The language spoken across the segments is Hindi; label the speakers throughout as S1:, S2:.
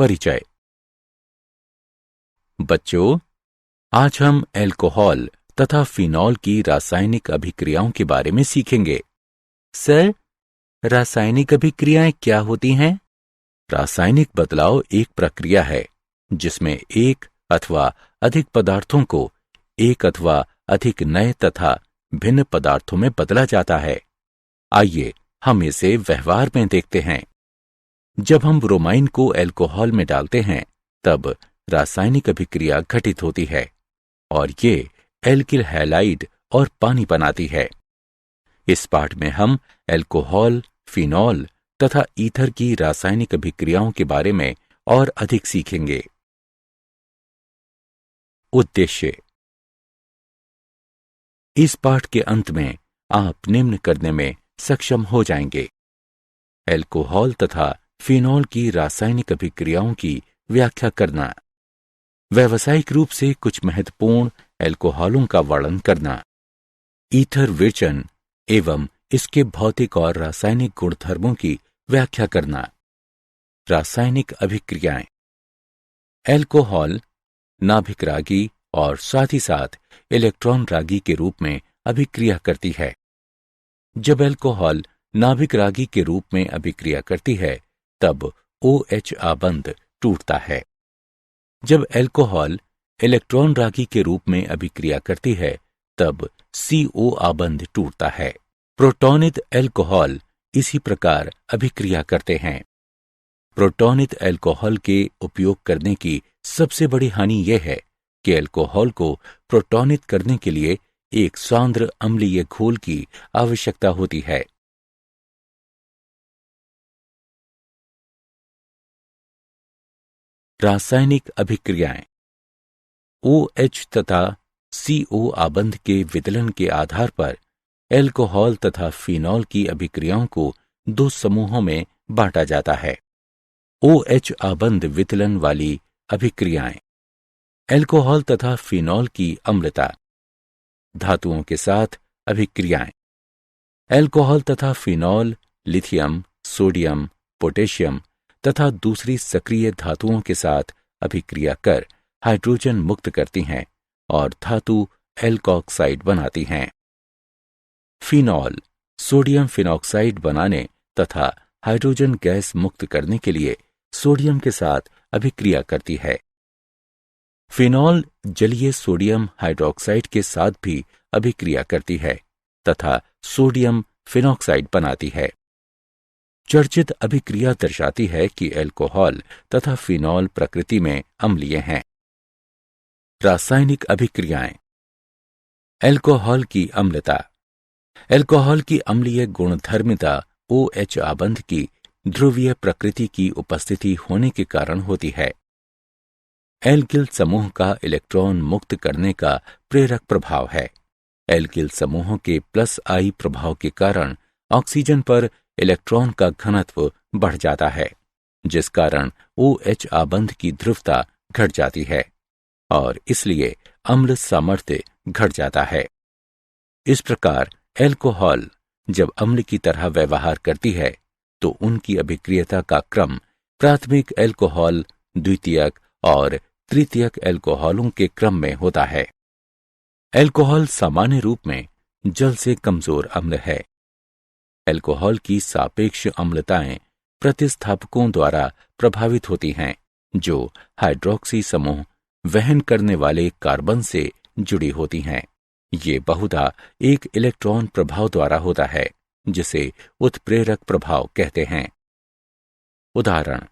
S1: परिचय। बच्चों, आज हम अल्कोहल तथा फिनॉल की रासायनिक अभिक्रियाओं के बारे में सीखेंगे। सर, रासायनिक अभिक्रियाएं क्या होती हैं? रासायनिक बदलाव एक प्रक्रिया है जिसमें एक अथवा अधिक पदार्थों को एक अथवा अधिक नए तथा भिन्न पदार्थों में बदला जाता है। आइए हम इसे व्यवहार में देखते हैं। जब हम ब्रोमाइन को अल्कोहल में डालते हैं तब रासायनिक अभिक्रिया घटित होती है और ये एल्किल हैलाइड और पानी बनाती है। इस पाठ में हम अल्कोहल, फिनॉल तथा ईथर की रासायनिक अभिक्रियाओं के बारे में और अधिक सीखेंगे। उद्देश्य। इस पाठ के अंत में आप निम्न करने में सक्षम हो जाएंगे। अल्कोहल तथा फिनॉल की रासायनिक अभिक्रियाओं की व्याख्या करना, व्यावसायिक रूप से कुछ महत्वपूर्ण अल्कोहलों का वर्णन करना, ईथर विचलन एवं इसके भौतिक और रासायनिक गुणधर्मों की व्याख्या करना। रासायनिक अभिक्रियाएं। अल्कोहल नाभिक रागी और साथ ही साथ इलेक्ट्रॉन रागी के रूप में अभिक्रिया करती है। जब अल्कोहल नाभिक रागी के रूप में अभिक्रिया करती है तब OH आबंध टूटता है। जब अल्कोहल इलेक्ट्रॉन रागी के रूप में अभिक्रिया करती है तब CO आबंध टूटता है। प्रोटॉनित अल्कोहल इसी प्रकार अभिक्रिया करते हैं। प्रोटॉनित अल्कोहल के उपयोग करने की सबसे बड़ी हानि यह है कि अल्कोहल को प्रोटॉनित करने के लिए एक सांद्र अम्लीय घोल की आवश्यकता होती है। रासायनिक अभिक्रियाएं। OH तथा CO आबंध के विदलन के आधार पर अल्कोहल तथा फिनॉल की अभिक्रियाओं को दो समूहों में बांटा जाता है। OH आबंध विदलन वाली अभिक्रियाएं। अल्कोहल तथा फिनॉल की अम्लता। धातुओं के साथ अभिक्रियाएं। अल्कोहल तथा फिनॉल लिथियम, सोडियम, पोटेशियम तथा दूसरी सक्रिय धातुओं के साथ अभिक्रिया कर हाइड्रोजन मुक्त करती हैं और धातु एल्कोक्साइड बनाती हैं। फिनॉल सोडियम फिनॉक्साइड बनाने तथा हाइड्रोजन गैस मुक्त करने के लिए सोडियम के साथ अभिक्रिया करती है। फिनॉल जलीय सोडियम हाइड्रोक्साइड के साथ भी अभिक्रिया करती है तथा सोडियम फिनॉक्साइड बनाती है। चर्चित अभिक्रिया दर्शाती है कि अल्कोहल तथा फिनॉल प्रकृति में अम्लीय हैं। रासायनिक अभिक्रियाएं। अल्कोहल की अम्लता। अल्कोहल की अम्लीय गुणधर्मिता OH आबंध की ध्रुवीय प्रकृति की उपस्थिति होने के कारण होती है। एल्किल समूह का इलेक्ट्रॉन मुक्त करने का प्रेरक प्रभाव है। एल्किल समूहों के +I प्रभाव के कारण ऑक्सीजन पर इलेक्ट्रॉन का घनत्व बढ़ जाता है, जिस कारण OH आबंध की ध्रुवता घट जाती है और इसलिए अम्ल सामर्थ्य घट जाता है। इस प्रकार अल्कोहल जब अम्ल की तरह व्यवहार करती है तो उनकी अभिक्रियता का क्रम प्राथमिक अल्कोहल, द्वितीयक और तृतीयक अल्कोहलों के क्रम में होता है। अल्कोहल सामान्य रूप में जल से कमजोर अम्ल है। अल्कोहल की सापेक्ष अम्लताएं प्रतिस्थापकों द्वारा प्रभावित होती हैं जो हाइड्रोक्सी समूह वहन करने वाले कार्बन से जुड़ी होती हैं। ये बहुधा एक इलेक्ट्रॉन प्रभाव द्वारा होता है जिसे उत्प्रेरक प्रभाव कहते हैं। उदाहरण: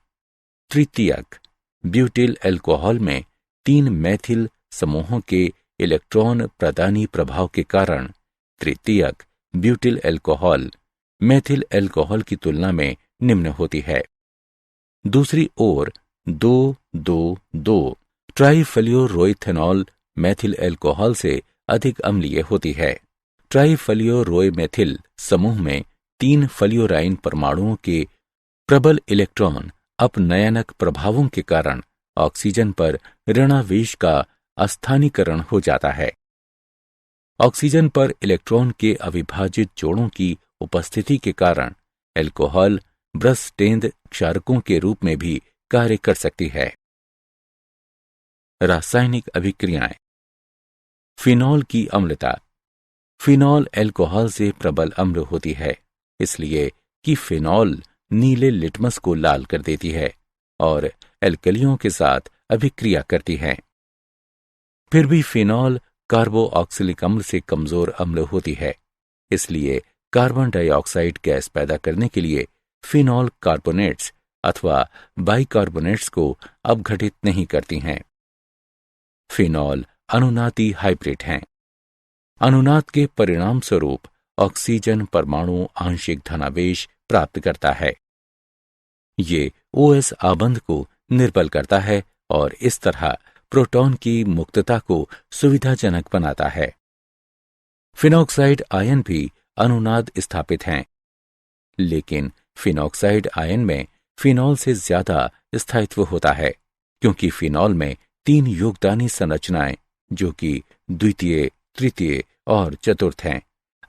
S1: तृतीयक ब्यूटिल अल्कोहल में 3 मैथिल समूहों के इलेक्ट्रॉन प्रदानी प्रभाव के कारण तृतीयक ब्यूटिल अल्कोहल मैथिल अल्कोहल की तुलना में निम्न होती है। दूसरी ओर 2,2,2 ट्राइफ्लोरोइथेनॉल मैथिल अल्कोहल से अधिक अम्लीय होती है। ट्राइफ्लोरोमेथिल समूह में 3 फ्लोराइन परमाणुओं के प्रबल इलेक्ट्रॉन अपनयनक प्रभावों के कारण ऑक्सीजन पर ऋणावेश का अस्थानीकरण हो जाता है। ऑक्सीजन पर इलेक्ट्रॉन के अविभाजित जोड़ों की उपस्थिति के कारण अल्कोहल ब्रसटेंद क्षारकों के रूप में भी कार्य कर सकती है। रासायनिक अभिक्रियाएं। फिनॉल की अम्लता। फिनॉल अल्कोहल से प्रबल अम्ल होती है, इसलिए कि फिनॉल नीले लिटमस को लाल कर देती है और एल्कलियों के साथ अभिक्रिया करती है। फिर भी फिनॉल कार्बोऑक्सिलिक अम्ल से कमजोर अम्ल होती है, इसलिए कार्बन डाइऑक्साइड गैस पैदा करने के लिए फिनॉल कार्बोनेट्स अथवा बाइकार्बोनेट्स को अपघटित नहीं करती हैं। फिनॉल अनुनादी हाइब्रिड हैं। अनुनाद के परिणाम स्वरूप ऑक्सीजन परमाणु आंशिक धनावेश प्राप्त करता है। ये OS आबंध को निर्बल करता है और इस तरह प्रोटॉन की मुक्तता को सुविधाजनक बनाता है। फिनॉक्साइड आयन भी अनुनाद स्थापित हैं, लेकिन फिनॉक्साइड आयन में फिनॉल से ज्यादा स्थायित्व होता है, क्योंकि फिनॉल में 3 योगदानी संरचनाएं, जो कि द्वितीय, तृतीय और चतुर्थ हैं,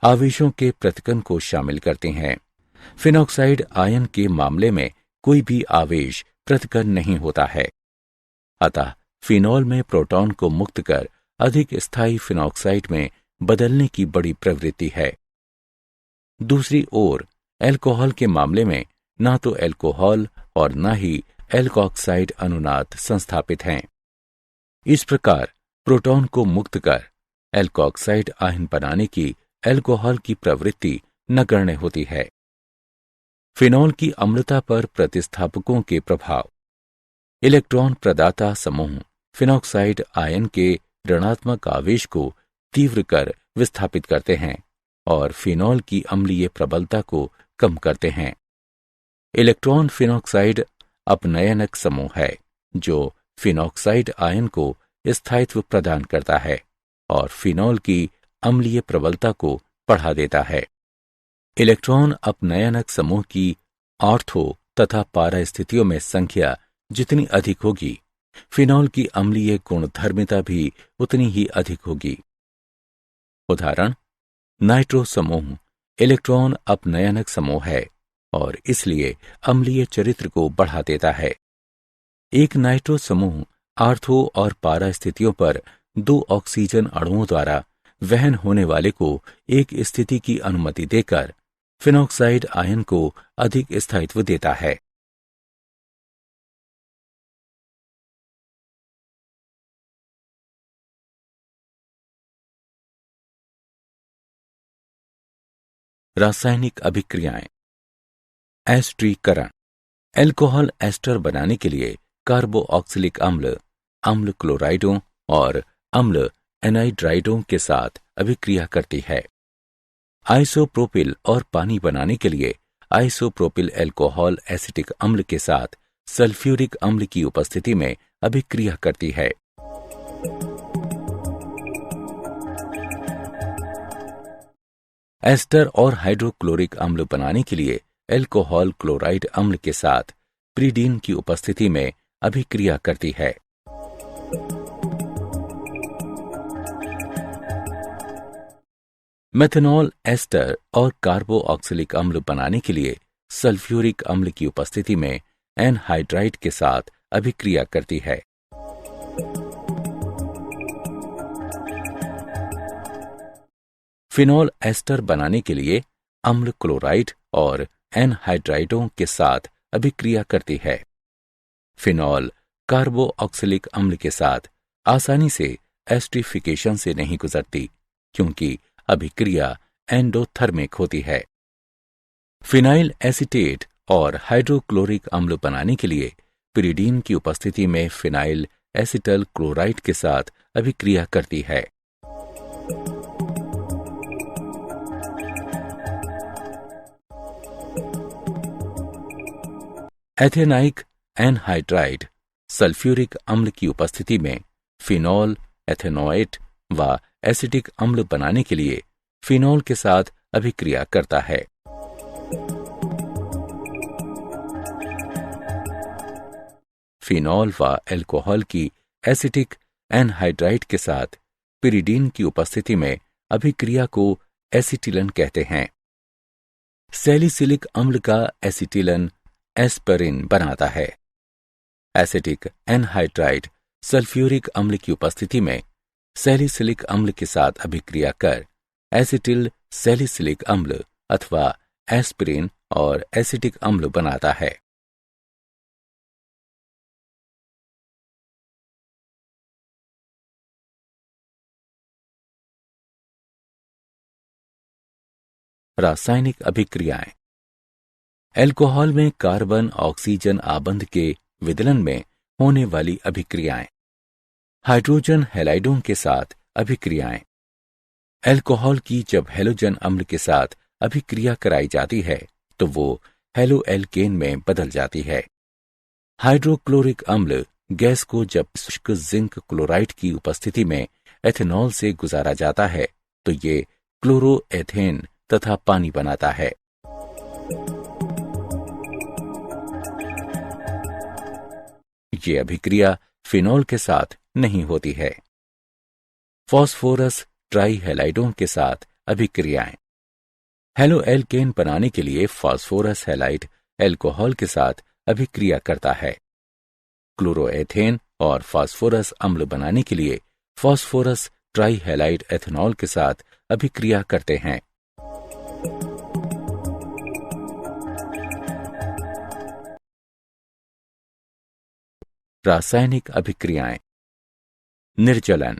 S1: आवेशों के पृथक्करण को शामिल करते हैं। फिनॉक्साइड आयन के मामले में कोई भी आवेश पृथक्करण नहीं होता है। अतः फिनॉल में प्रोटॉन को मुक्त कर अधिक स्थायी फिनॉक्साइड में बदलने की बड़ी प्रवृत्ति है। दूसरी ओर अल्कोहल के मामले में ना तो अल्कोहल और न ही एल्कोऑक्साइड अनुनाद संस्थापित हैं। इस प्रकार प्रोटॉन को मुक्त कर एल्कोऑक्साइड आयन बनाने की अल्कोहल की प्रवृत्ति नगण्य होती है। फिनॉल की अम्लता पर प्रतिस्थापकों के प्रभाव। इलेक्ट्रॉन प्रदाता समूह फिनॉक्साइड आयन के ऋणात्मक आवेश को तीव्र कर विस्थापित करते हैं और फिनॉल की अम्लीय प्रबलता को कम करते हैं। इलेक्ट्रॉन फिनॉक्साइड अपनयनक समूह है, जो फिनॉक्साइड आयन को स्थायित्व प्रदान करता है और फिनॉल की अम्लीय प्रबलता को बढ़ा देता है। इलेक्ट्रॉन अपनयनक समूह की ऑर्थो तथा पारा स्थितियों में संख्या जितनी अधिक होगी, फिनॉल की अम्लीय गुणधर्मिता भी उतनी ही अधिक होगी। उदाहरण, नाइट्रो समूह इलेक्ट्रॉन अपनयनक समूह है और इसलिए अम्लीय चरित्र को बढ़ा देता है। एक नाइट्रो समूह आर्थो और पारा स्थितियों पर 2 ऑक्सीजन अणुओं द्वारा वहन होने वाले को एक स्थिति की अनुमति देकर फिनॉक्साइड आयन को अधिक स्थायित्व देता है। रासायनिक अभिक्रियाएं। एस्टरीकरण। अल्कोहल एस्टर बनाने के लिए कार्बोऑक्सिलिक अम्ल, अम्ल क्लोराइडों और अम्ल एनाइड्राइडों के साथ अभिक्रिया करती है। आइसोप्रोपिल और पानी बनाने के लिए आइसोप्रोपिल अल्कोहल एसिटिक अम्ल के साथ सल्फ्यूरिक अम्ल की उपस्थिति में अभिक्रिया करती है। एस्टर और हाइड्रोक्लोरिक अम्ल बनाने के लिए अल्कोहल क्लोराइड अम्ल के साथ प्रीडीन की उपस्थिति में अभिक्रिया करती है। मेथनॉल एस्टर और कार्बोऑक्सिलिक अम्ल बनाने के लिए सल्फ्यूरिक अम्ल की उपस्थिति में एनहाइड्राइड के साथ अभिक्रिया करती है। फिनॉल एस्टर बनाने के लिए अम्ल क्लोराइड और एनहाइड्राइडों के साथ अभिक्रिया करती है। फिनॉल कार्बोऑक्सिलिक अम्ल के साथ आसानी से एस्टरीफिकेशन से नहीं गुजरती, क्योंकि अभिक्रिया एंडोथर्मिक होती है। फिनाइल एसीटेट और हाइड्रोक्लोरिक अम्ल बनाने के लिए पिरिडीन की उपस्थिति में फिनाइल एसिटल क्लोराइड के साथ अभिक्रिया करती है। एथेनाइक एनहाइड्राइड सल्फ्यूरिक अम्ल की उपस्थिति में फिनॉल एथेनोएट व एसिटिक अम्ल बनाने के लिए फिनॉल के साथ अभिक्रिया करता है। फिनॉल व अल्कोहल की एसिटिक एनहाइड्राइड के साथ पिरिडीन की उपस्थिति में अभिक्रिया को एसिटिलन कहते हैं। सैलिसिलिक अम्ल का एसिटिलन एस्परिन बनाता है। एसिटिक एनहाइड्राइड सल्फ्यूरिक अम्ल की उपस्थिति में सैलिसिलिक अम्ल के साथ अभिक्रिया कर एसिटिल सैलिसिलिक अम्ल अथवा एस्पिरिन और एसिटिक अम्ल बनाता है। रासायनिक अभिक्रियाएं। एल्कोहल में कार्बन ऑक्सीजन आबंध के विदलन में होने वाली अभिक्रियाएं। हाइड्रोजन हैलाइडों के साथ अभिक्रियाएं। एल्कोहल की जब हैलोजन अम्ल के साथ अभिक्रिया कराई जाती है तो वो हैलोएल्केन में बदल जाती है। हाइड्रोक्लोरिक अम्ल गैस को जब शुष्क जिंक क्लोराइड की उपस्थिति में एथेनॉल से गुजारा जाता है तो ये क्लोरोएथेन तथा पानी बनाता है। ये अभिक्रिया फिनॉल के साथ नहीं होती है। फॉस्फोरस ट्राइहैलाइडों के साथ अभिक्रियाएं। हैलोएल्केन बनाने के लिए फॉस्फोरस हैलाइड एल्कोहल के साथ अभिक्रिया करता है। क्लोरोएथेन और फास्फोरस अम्ल बनाने के लिए फॉस्फोरस ट्राइहैलाइड एथेनॉल के साथ अभिक्रिया करते हैं। रासायनिक अभिक्रियाएं। निर्जलन।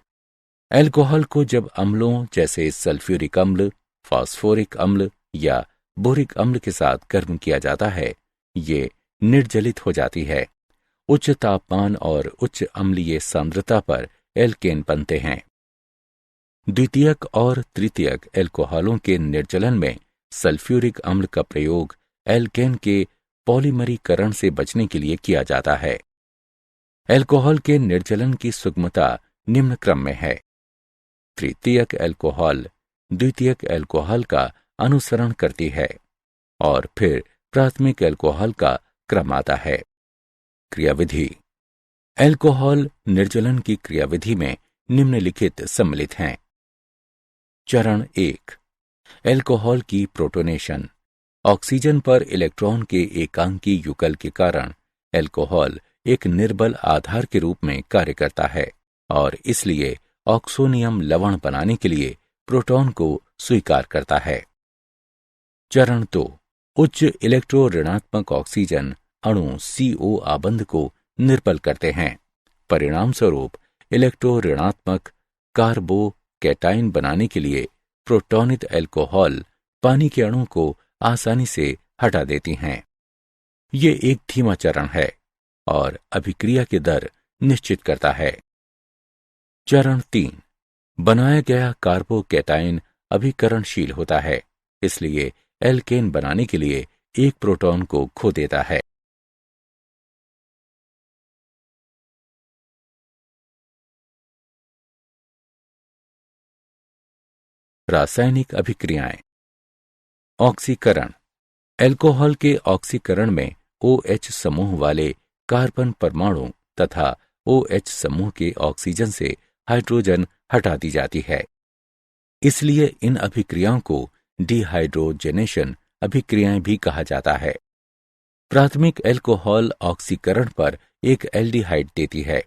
S1: एल्कोहल को जब अम्लों जैसे सल्फ्यूरिक अम्ल, फास्फोरिक अम्ल या बोरिक अम्ल के साथ गर्म किया जाता है, ये निर्जलित हो जाती है। उच्च तापमान और उच्च अम्लीय सांद्रता पर एल्केन बनते हैं। द्वितीयक और तृतीयक एल्कोहलों के निर्जलन में सल्फ्यूरिक अम्ल का प्रयोग एल्केन के पॉलीमरीकरण से बचने के लिए किया जाता है। एल्कोहल के निर्जलन की सुगमता निम्न क्रम में है। तृतीयक एल्कोहल द्वितीयक एल्कोहल का अनुसरण करती है और फिर प्राथमिक एल्कोहल का क्रम आता है। क्रियाविधि। एल्कोहल निर्जलन की क्रियाविधि में निम्नलिखित सम्मिलित हैं। चरण 1। एल्कोहल की प्रोटोनेशन। ऑक्सीजन पर इलेक्ट्रॉन के एकांकी युगल के कारण एल्कोहल एक निर्बल आधार के रूप में कार्य करता है और इसलिए ऑक्सोनियम लवण बनाने के लिए प्रोटॉन को स्वीकार करता है। चरण 2। उच्च इलेक्ट्रो ऋणात्मक ऑक्सीजन अणु CO आबंध को निर्बल करते हैं। परिणाम स्वरूप इलेक्ट्रो ऋणात्मक कार्बोकैटायन बनाने के लिए प्रोटॉनित एल्कोहल पानी के अणु को आसानी से हटा देती हैं। ये एक धीमा चरण है और अभिक्रिया की दर निश्चित करता है। चरण 3। बनाया गया कार्बोकैटायन अभिकरणशील होता है, इसलिए एल्केन बनाने के लिए एक प्रोटॉन को खो देता है। रासायनिक अभिक्रियाएं। ऑक्सीकरण। एल्कोहल के ऑक्सीकरण में OH समूह वाले कार्बन परमाणु तथा OH समूह के ऑक्सीजन से हाइड्रोजन हटा दी जाती है। इसलिए इन अभिक्रियाओं को डिहाइड्रोजनेशन अभिक्रियाएं भी कहा जाता है। प्राथमिक एल्कोहल ऑक्सीकरण पर एक एल्डिहाइड देती है,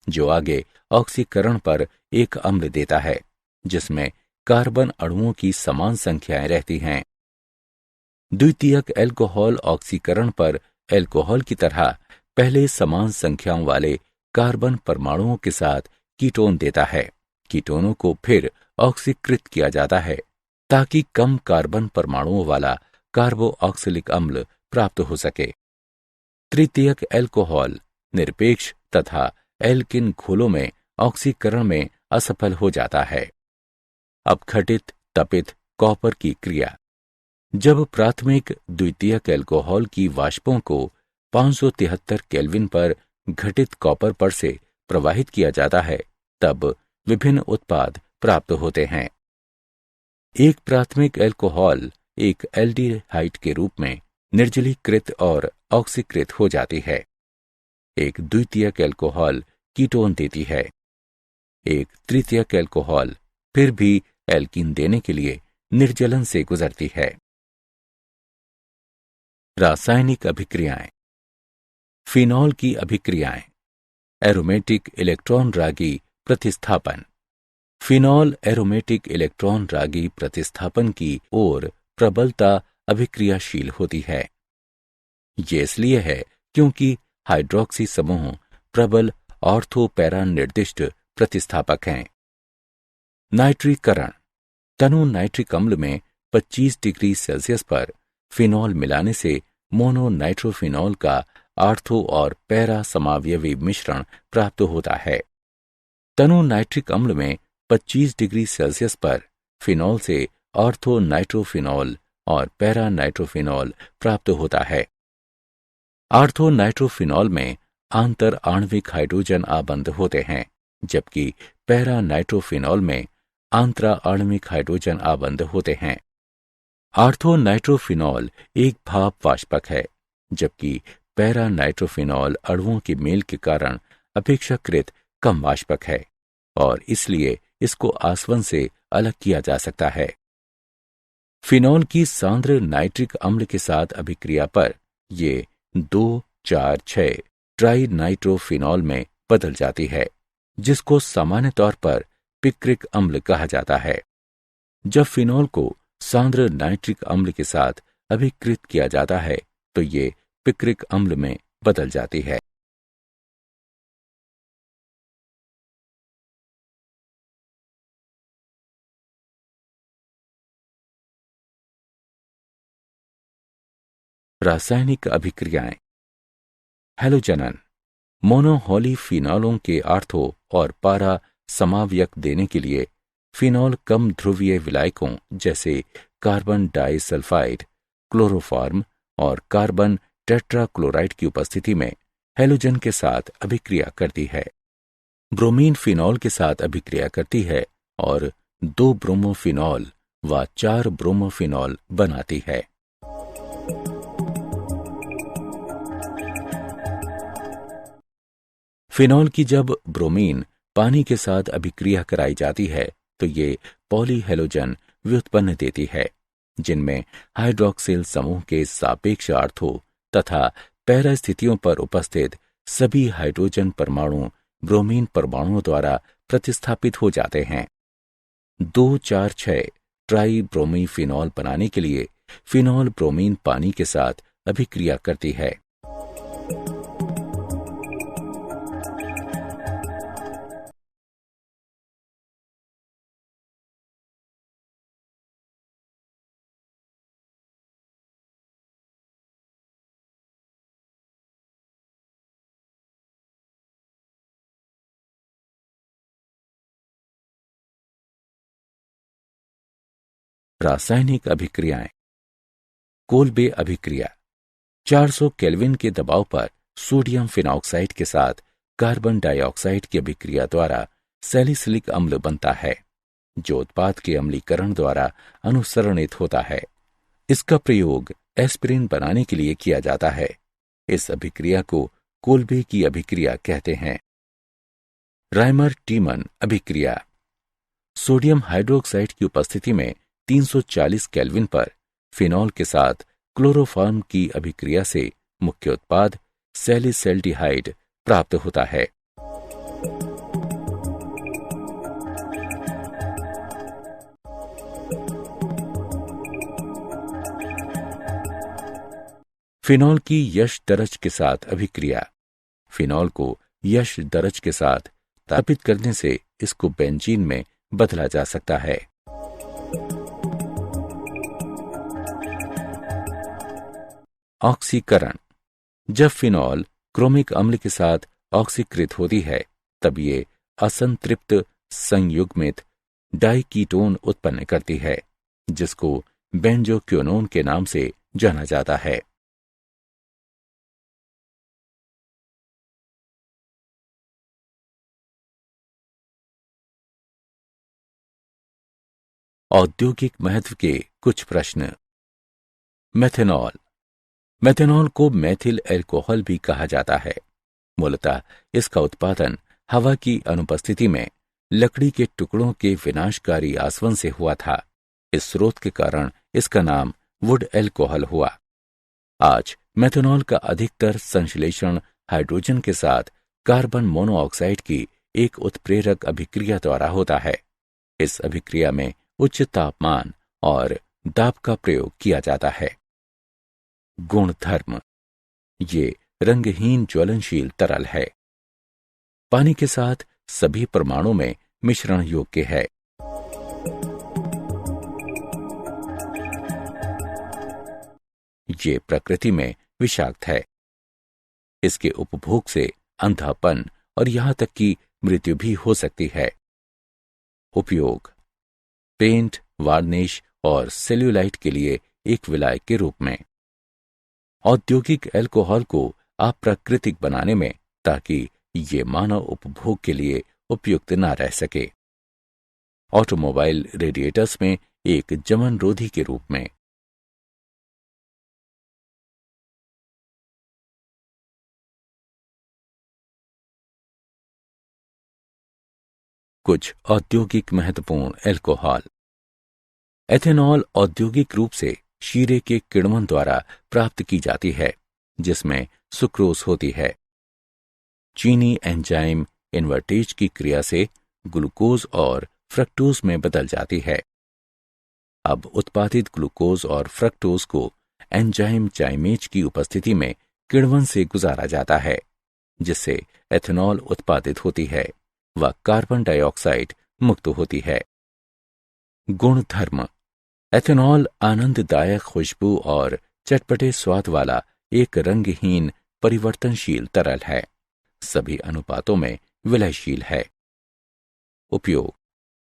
S1: जो आगे ऑक्सीकरण पर एक अम्ल देता है, जिसमें कार्बन अणुओं की समान संख्याएं रहती हैं। द्वितीयक एल्कोहल ऑक्सीकरण पर एल्कोहल की तरह पहले समान संख्याओं वाले कार्बन परमाणुओं के साथ कीटोन देता है। कीटोनों को फिर ऑक्सीकृत किया जाता है ताकि कम कार्बन परमाणुओं वाला कार्बोऑक्सिलिक अम्ल प्राप्त हो सके। तृतीयक एल्कोहल निरपेक्ष तथा एल्किन घोलों में ऑक्सीकरण में असफल हो जाता है। अपघटित तपित कॉपर की क्रिया। जब प्राथमिक द्वितीयक एल्कोहल की वाष्पों को 573 केल्विन पर घटित कॉपर पर से प्रवाहित किया जाता है, तब विभिन्न उत्पाद प्राप्त होते हैं। एक प्राथमिक एल्कोहल एक एल्डिहाइड के रूप में निर्जलीकृत और ऑक्सीकृत हो जाती है। एक द्वितीयक एल्कोहल कीटोन देती है। एक तृतीयक एल्कोहल फिर भी एल्कीन देने के लिए निर्जलन से गुजरती है। रासायनिक अभिक्रियाएं। फिनॉल की अभिक्रियाएं। एरोमेटिक इलेक्ट्रॉन रागी प्रतिस्थापन। फिनॉल एरोमेटिक इलेक्ट्रॉन रागी प्रतिस्थापन की ओर प्रबलता अभिक्रियाशील होती है। ये इसलिए है क्योंकि हाइड्रॉक्सी समूह प्रबल ऑर्थो पैरा निर्दिष्ट प्रतिस्थापक हैं। नाइट्रीकरण। तनु नाइट्रिक अम्ल में 25 डिग्री सेल्सियस पर फिनॉल मिलाने से मोनो नाइट्रोफिनॉल का आर्थो और पैरा समावयवी मिश्रण प्राप्त होता है। तनु नाइट्रिक अम्ल में 25 डिग्री सेल्सियस पर फिनॉल से ऑर्थो नाइट्रोफिनॉल और पैरा नाइट्रोफिनॉल प्राप्त होता है। आर्थो नाइट्रोफिनॉल में आंतर आणविक हाइड्रोजन आबंध होते हैं, जबकि पैरा नाइट्रोफिनॉल में आंतरा आणविक हाइड्रोजन आबंध होते हैं। आर्थो नाइट्रोफिनॉल एक भाप वाष्पक है, जबकि पैरा नाइट्रोफिनॉल अणुओं के मेल के कारण अपेक्षाकृत कम वाष्पक है और इसलिए इसको आसवन से अलग किया जा सकता है। फिनॉल की सांद्र नाइट्रिक अम्ल के साथ अभिक्रिया पर ये 2,4,6 ट्राई नाइट्रोफिनॉल में बदल जाती है, जिसको सामान्य तौर पर पिक्रिक अम्ल कहा जाता है। जब फिनॉल को सांद्र नाइट्रिक अम्ल के साथ अभिकृत किया जाता है तो ये पिक्रिक अम्ल में बदल जाती है। रासायनिक अभिक्रियाएं। हैलोजनन। मोनोहॉलीफिनॉलों के आर्थो और पारा समावयक देने के लिए फिनॉल कम ध्रुवीय विलायकों जैसे कार्बन डाइसल्फाइड, क्लोरोफॉर्म और कार्बन टेट्राक्लोराइड की उपस्थिति में हैलोजन के साथ अभिक्रिया करती है। ब्रोमीन फिनॉल के साथ अभिक्रिया करती है और 2 ब्रोमोफिनॉल व 4 ब्रोमोफिनॉल बनाती है। फिनॉल की जब ब्रोमीन पानी के साथ अभिक्रिया कराई जाती है तो ये पॉलीहेलोजन व्युत्पन्न देती है, जिनमें हाइड्रॉक्सिल समूह के सापेक्ष आर्थो तथा पैरा स्थितियों पर उपस्थित सभी हाइड्रोजन परमाणु ब्रोमीन परमाणुओं द्वारा प्रतिस्थापित हो जाते हैं। 2,4,6 ट्राई ब्रोमी फिनॉल बनाने के लिए फिनॉल ब्रोमीन पानी के साथ अभिक्रिया करती है। रासायनिक अभिक्रियाएं। कोल्बे अभिक्रिया। 400 केल्विन के दबाव पर सोडियम फिनॉक्साइड के साथ कार्बन डाइऑक्साइड की अभिक्रिया द्वारा सैलिसिलिक अम्ल बनता है, जो उत्पाद के अम्लीकरण द्वारा अनुसरणित होता है। इसका प्रयोग एस्पिरिन बनाने के लिए किया जाता है। इस अभिक्रिया को कोल्बे की अभिक्रिया कहते हैं। राइमर टीमन अभिक्रिया। सोडियम हाइड्रोक्साइड की उपस्थिति में 340 केल्विन पर फिनॉल के साथ क्लोरोफॉर्म की अभिक्रिया से मुख्य उत्पाद सैलिसैल्डिहाइड प्राप्त होता है। फिनॉल की यश दरज के साथ अभिक्रिया। फिनॉल को यश दरज के साथ स्थापित करने से इसको बेंजीन में बदला जा सकता है। ऑक्सीकरण। जब फिनॉल क्रोमिक अम्ल के साथ ऑक्सीकृत होती है तब ये असंतृप्त संयुग्मित डाइकीटोन उत्पन्न करती है, जिसको बेंजोक्विनोन के नाम से जाना जाता है। औद्योगिक महत्व के कुछ प्रश्न। मेथेनॉल। मेथेनॉल को मेथिल एल्कोहल भी कहा जाता है। मूलतः इसका उत्पादन हवा की अनुपस्थिति में लकड़ी के टुकड़ों के विनाशकारी आसवन से हुआ था। इस स्रोत के कारण इसका नाम वुड एल्कोहल हुआ। आज मेथनॉल का अधिकतर संश्लेषण हाइड्रोजन के साथ कार्बन मोनोऑक्साइड की एक उत्प्रेरक अभिक्रिया द्वारा होता है। इस अभिक्रिया में उच्च तापमान और दाब का प्रयोग किया जाता है। गुणधर्म। ये रंगहीन ज्वलनशील तरल है। पानी के साथ सभी परमाणु में मिश्रण योग्य है। ये प्रकृति में विषाक्त है। इसके उपभोग से अंधापन और यहां तक कि मृत्यु भी हो सकती है। उपयोग: पेंट, वार्निश और सेल्यूलाइट के लिए एक विलायक के रूप में। औद्योगिक अल्कोहल को अप्राकृतिक बनाने में, ताकि ये मानव उपभोग के लिए उपयुक्त न रह सके। ऑटोमोबाइल रेडिएटर्स में एक जमन रोधी के रूप में। कुछ औद्योगिक महत्वपूर्ण अल्कोहल। एथेनॉल औद्योगिक रूप से शीरे के किण्वन द्वारा प्राप्त की जाती है, जिसमें सुक्रोज होती है। चीनी एंजाइम इन्वर्टेज की क्रिया से ग्लूकोज और फ्रक्टोज में बदल जाती है। अब उत्पादित ग्लूकोज और फ्रक्टोज को एंजाइम चाइमेज की उपस्थिति में किण्वन से गुजारा जाता है, जिससे एथेनॉल उत्पादित होती है व कार्बन डाइऑक्साइड मुक्त होती है। गुणधर्म। एथेनॉल आनंददायक खुशबू और चटपटे स्वाद वाला एक रंगहीन परिवर्तनशील तरल है। सभी अनुपातों में विलयशील है। उपयोग: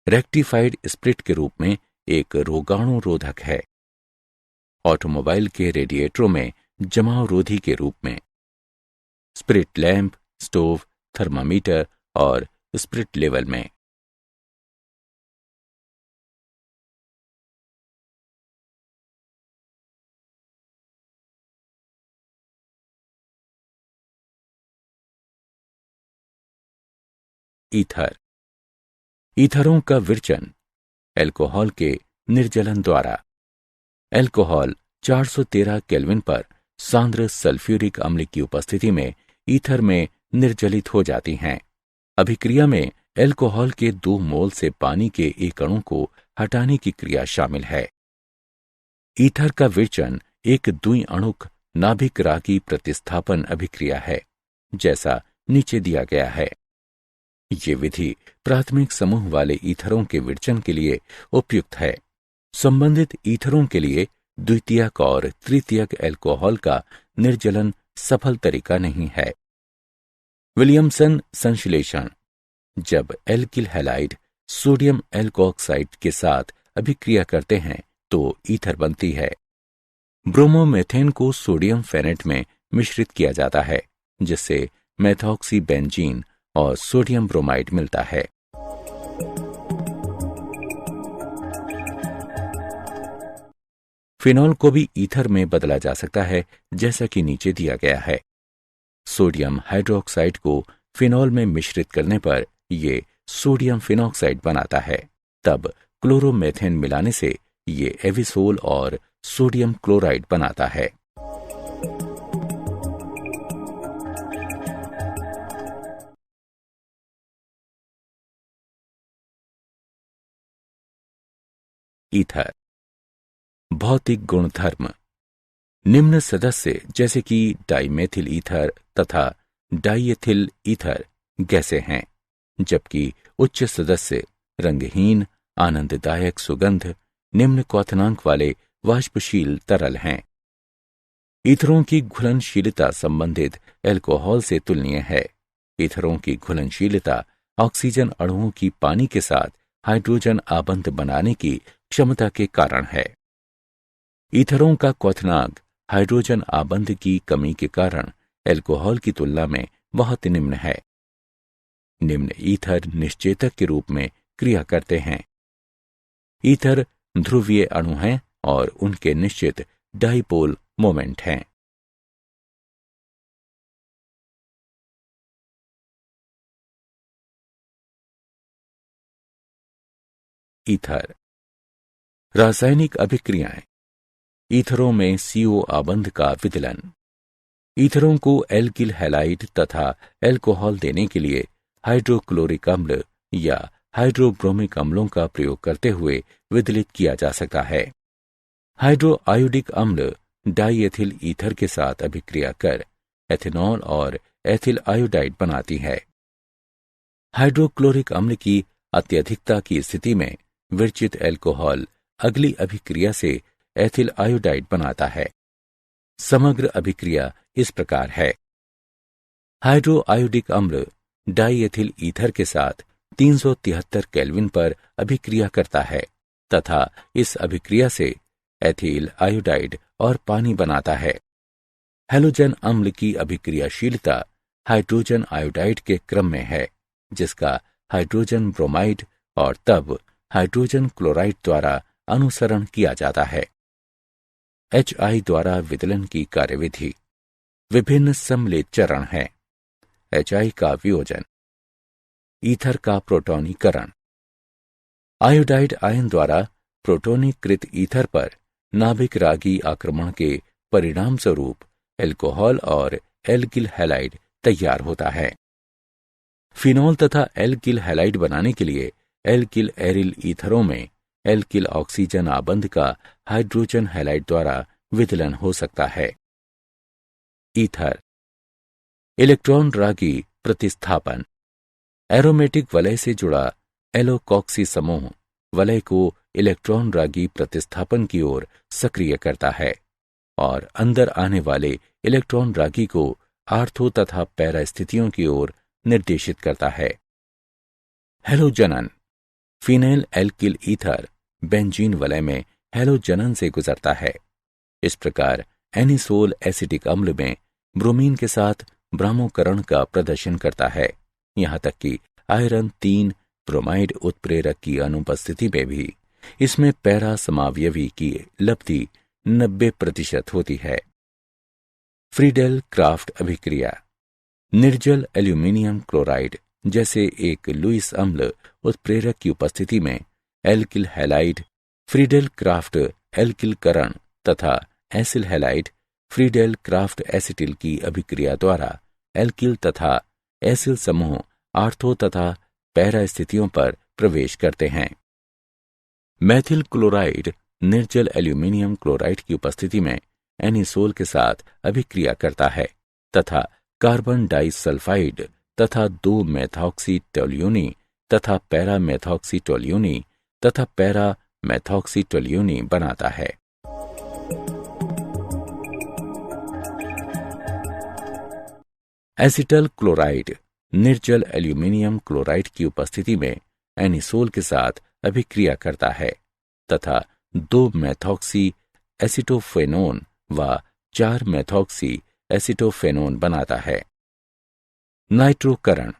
S1: रेक्टिफाइड स्प्रिट के रूप में एक रोगाणु रोधक है। ऑटोमोबाइल के रेडिएटरों में जमाव रोधी के रूप में। स्प्रिट लैंप, स्टोव, थर्मामीटर और स्प्रिट लेवल में। ईथर। ईथरों का विरचन अल्कोहल के निर्जलन द्वारा। अल्कोहल 413 केल्विन पर सांद्र सल्फ्यूरिक अम्ल की उपस्थिति में ईथर में निर्जलित हो जाती हैं। अभिक्रिया में अल्कोहल के 2 मोल से पानी के एक अणु को हटाने की क्रिया शामिल है। ईथर का विरचन एक द्विअणुक नाभिक रागी प्रतिस्थापन अभिक्रिया है, जैसा नीचे दिया गया है। ये विधि प्राथमिक समूह वाले ईथरों के विरचन के लिए उपयुक्त है। संबंधित ईथरों के लिए द्वितीयक और तृतीयक अल्कोहल का निर्जलन सफल तरीका नहीं है। विलियमसन संश्लेषण। जब एल्किल हैलाइड सोडियम एल्कोऑक्साइड के साथ अभिक्रिया करते हैं तो ईथर बनती है। ब्रोमोमेथेन को सोडियम फेनेट में मिश्रित किया जाता है, जिससे मेथॉक्सी बेंजीन और सोडियम ब्रोमाइड मिलता है। फिनॉल को भी ईथर में बदला जा सकता है, जैसा कि नीचे दिया गया है। सोडियम हाइड्रोक्साइड को फिनॉल में मिश्रित करने पर यह सोडियम फिनॉक्साइड बनाता है। तब क्लोरोमेथेन मिलाने से ये एविसोल और सोडियम क्लोराइड बनाता है। ईथर। भौतिक गुणधर्म। निम्न सदस्य जैसे कि डाइमेथिल ईथर तथा डाइएथिल ईथर गैसें हैं, जबकि उच्च सदस्य रंगहीन, आनंददायक सुगंध, निम्न क्वथनांक वाले वाष्पशील तरल हैं। ईथरों की घुलनशीलता संबंधित अल्कोहल से तुलनीय है। ईथरों की घुलनशीलता ऑक्सीजन अणुओं की पानी के साथ हाइड्रोजन आबंध बनाने की क्षमता के कारण है। ईथरों का क्वथनांक हाइड्रोजन आबंध की कमी के कारण अल्कोहल की तुलना में बहुत निम्न है। निम्न ईथर निश्चेतक के रूप में क्रिया करते हैं। ईथर ध्रुवीय अणु हैं और उनके निश्चित डाइपोल मोमेंट हैं। ईथर। रासायनिक अभिक्रियाएं। ईथरों में CO आबंध का विदलन। ईथरों को एल्किल हैलाइड तथा एल्कोहल देने के लिए हाइड्रोक्लोरिक अम्ल या हाइड्रोब्रोमिक अम्लों का प्रयोग करते हुए विदलित किया जा सकता है। हाइड्रोआयोडिक अम्ल डाईएथिल ईथर के साथ अभिक्रिया कर एथेनॉल और एथिल आयोडाइड बनाती है। हाइड्रोक्लोरिक अम्ल की अत्यधिकता की स्थिति में विरचित एल्कोहल अगली अभिक्रिया से एथिल आयोडाइड बनाता है। समग्र अभिक्रिया इस प्रकार है। हाइड्रोआयोडिक अम्ल डाईएथिल ईथर के साथ 373 केल्विन पर अभिक्रिया करता है तथा इस अभिक्रिया से एथिल आयोडाइड और पानी बनाता है। हैलोजन अम्ल की अभिक्रियाशीलता हाइड्रोजन आयोडाइड के क्रम में है, जिसका हाइड्रोजन ब्रोमाइड और तब हाइड्रोजन क्लोराइड द्वारा अनुसरण किया जाता है। HI द्वारा विदलन की कार्यविधि। विभिन्न सम्मिलित चरण हैं। HI का वियोजन, ईथर का प्रोटोनीकरण। आयोडाइड आयन द्वारा प्रोटोनीकृत ईथर पर नाभिक रागी आक्रमण के परिणाम स्वरूप एल्कोहल और एल्किल हैलाइड तैयार होता है। फिनॉल तथा एल्किल हैलाइड बनाने के लिए एल्किल एरिल ईथरों में एल्किल ऑक्सीजन आबंध का हाइड्रोजन हैलाइड द्वारा विदलन हो सकता है। ईथर। इलेक्ट्रॉन रागी प्रतिस्थापन। एरोमेटिक वलय से जुड़ा एलोकॉक्सी समूह वलय को इलेक्ट्रॉन रागी प्रतिस्थापन की ओर सक्रिय करता है और अंदर आने वाले इलेक्ट्रॉन रागी को आर्थो तथा पैरा स्थितियों की ओर निर्देशित करता है। हैलोजनन। फिनाइल एल्किल ईथर बेंजीन वलय में हैलोजनन से गुजरता है। इस प्रकार एनिसोल एसिटिक अम्ल में ब्रोमीन के साथ ब्रामोकरण का प्रदर्शन करता है, यहाँ तक कि आयरन 3 ब्रोमाइड उत्प्रेरक की अनुपस्थिति में भी इसमें पैरा समावयवी की लब्धि 90% होती है। फ्रीडेल क्राफ्ट अभिक्रिया। निर्जल एल्यूमिनियम क्लोराइड जैसे एक लुईस अम्ल उत्प्रेरक की उपस्थिति में एल्किल हैलाइड फ्रीडेल क्राफ्ट एल्किलकरण तथा acyl halide Friedel craft acetyl की अभिक्रिया द्वारा एल्किल तथा एसिल समूह आर्थो तथा पैरा स्थितियों पर प्रवेश करते हैं। मैथिल क्लोराइड निर्जल एल्यूमिनियम क्लोराइड की उपस्थिति में एनिसोल के साथ अभिक्रिया करता है तथा कार्बन डाइसल्फाइड तथा 2 मेथॉक्सी टोल्यूनी तथा पैरा मेथॉक्सी टोल्यूनी तथा पैरा मेथॉक्सी टोल्यूनी बनाता है। एसिटल क्लोराइड निर्जल एल्यूमिनियम क्लोराइड की उपस्थिति में एनिसोल के साथ अभिक्रिया करता है तथा 2 मेथॉक्सी एसिटोफेनोन व 4 मेथॉक्सी एसिटोफेनोन बनाता है। नाइट्रोकरण।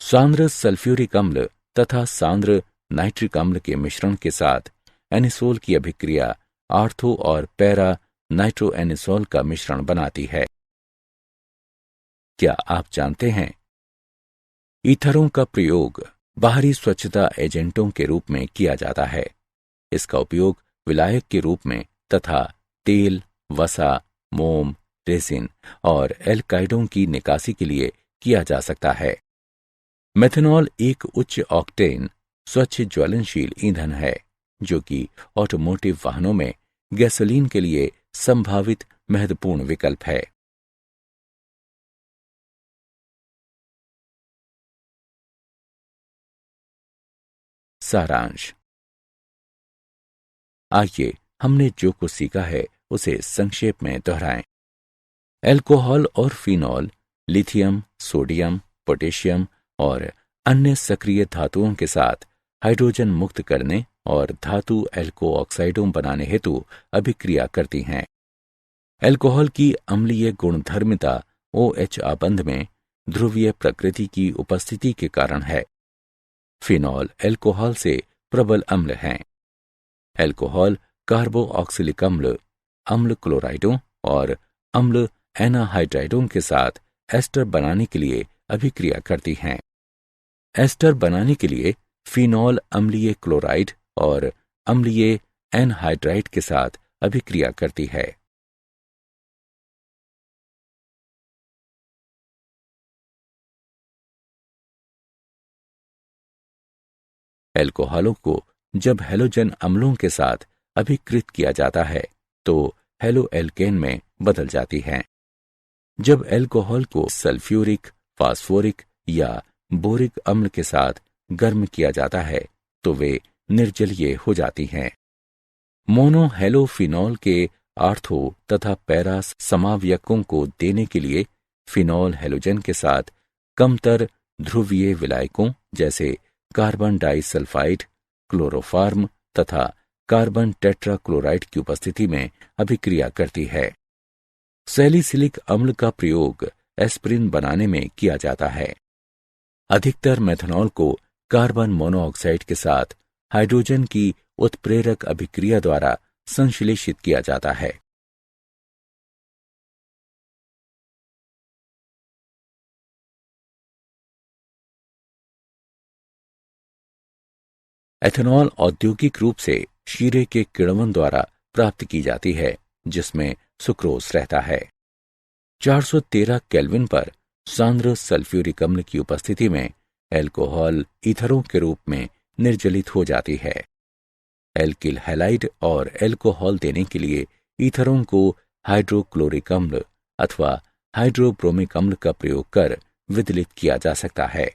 S1: सांद्र सल्फ्यूरिक अम्ल तथा सांद्र नाइट्रिक अम्ल के मिश्रण के साथ एनिसोल की अभिक्रिया आर्थो और पैरा नाइट्रोएनिसोल का मिश्रण बनाती है। क्या आप जानते हैं ईथरों का प्रयोग बाहरी स्वच्छता एजेंटों के रूप में किया जाता है। इसका उपयोग विलायक के रूप में तथा तेल, वसा, मोम, रेसिन और एल्काइडों की निकासी के लिए किया जा सकता है। मेथनॉल एक उच्च ऑक्टेन स्वच्छ ज्वलनशील ईंधन है जो कि ऑटोमोटिव वाहनों में गैसोलीन के लिए संभावित महत्वपूर्ण विकल्प है। सारांश। आइए हमने जो कुछ सीखा है उसे संक्षेप में दोहराएं। एल्कोहल और फिनॉल लिथियम, सोडियम, पोटेशियम और अन्य सक्रिय धातुओं के साथ हाइड्रोजन मुक्त करने और धातु एल्को ऑक्साइडों बनाने हेतु अभिक्रिया करती हैं। एल्कोहल की अम्लीय गुणधर्मिता OH आबंध में ध्रुवीय प्रकृति की उपस्थिति के कारण है। फिनॉल एल्कोहल से प्रबल अम्ल हैं। एल्कोहल कार्बोऑक्सिलिक अम्ल, अम्ल क्लोराइडों और अम्ल एनाहाइड्राइडों के साथ एस्टर बनाने के लिए अभिक्रिया करती हैं। एस्टर बनाने के लिए फिनॉल अम्लीय क्लोराइड और अम्लीय एनहाइड्राइड के साथ अभिक्रिया करती है। एल्कोहलों को जब हैलोजन अम्लों के साथ अभिकृत किया जाता है तो हेलो एल्केन में बदल जाती हैं। जब एल्कोहल को सल्फ्यूरिक, फास्फोरिक या बोरिक अम्ल के साथ गर्म किया जाता है तो वे निर्जलीय हो जाती हैं। मोनोहेलोफिनॉल के आर्थो तथा पैरा समावयकों को देने के लिए फिनॉल हैलोजन के साथ कमतर ध्रुवीय विलायकों जैसे कार्बन डाइसल्फाइड, क्लोरोफार्म तथा कार्बन टेट्राक्लोराइड की उपस्थिति में अभिक्रिया करती है। सैलिसिलिक अम्ल का प्रयोग एस्प्रिन बनाने में किया जाता है। अधिकतर मेथनॉल को कार्बन मोनोऑक्साइड के साथ हाइड्रोजन की उत्प्रेरक अभिक्रिया द्वारा संश्लेषित किया जाता है। एथेनॉल औद्योगिक रूप से शीरे के किण्वन द्वारा प्राप्त की जाती है, जिसमें सुक्रोज रहता है। 413 केल्विन पर सांद्र सल्फ्यूरिक अम्ल की उपस्थिति में एल्कोहल ईथरों के रूप में निर्जलित हो जाती है। एल्किल हैलाइड और एल्कोहल देने के लिए ईथरों को हाइड्रोक्लोरिक अम्ल अथवा हाइड्रोब्रोमिक अम्ल का प्रयोग कर विदलित किया जा सकता है।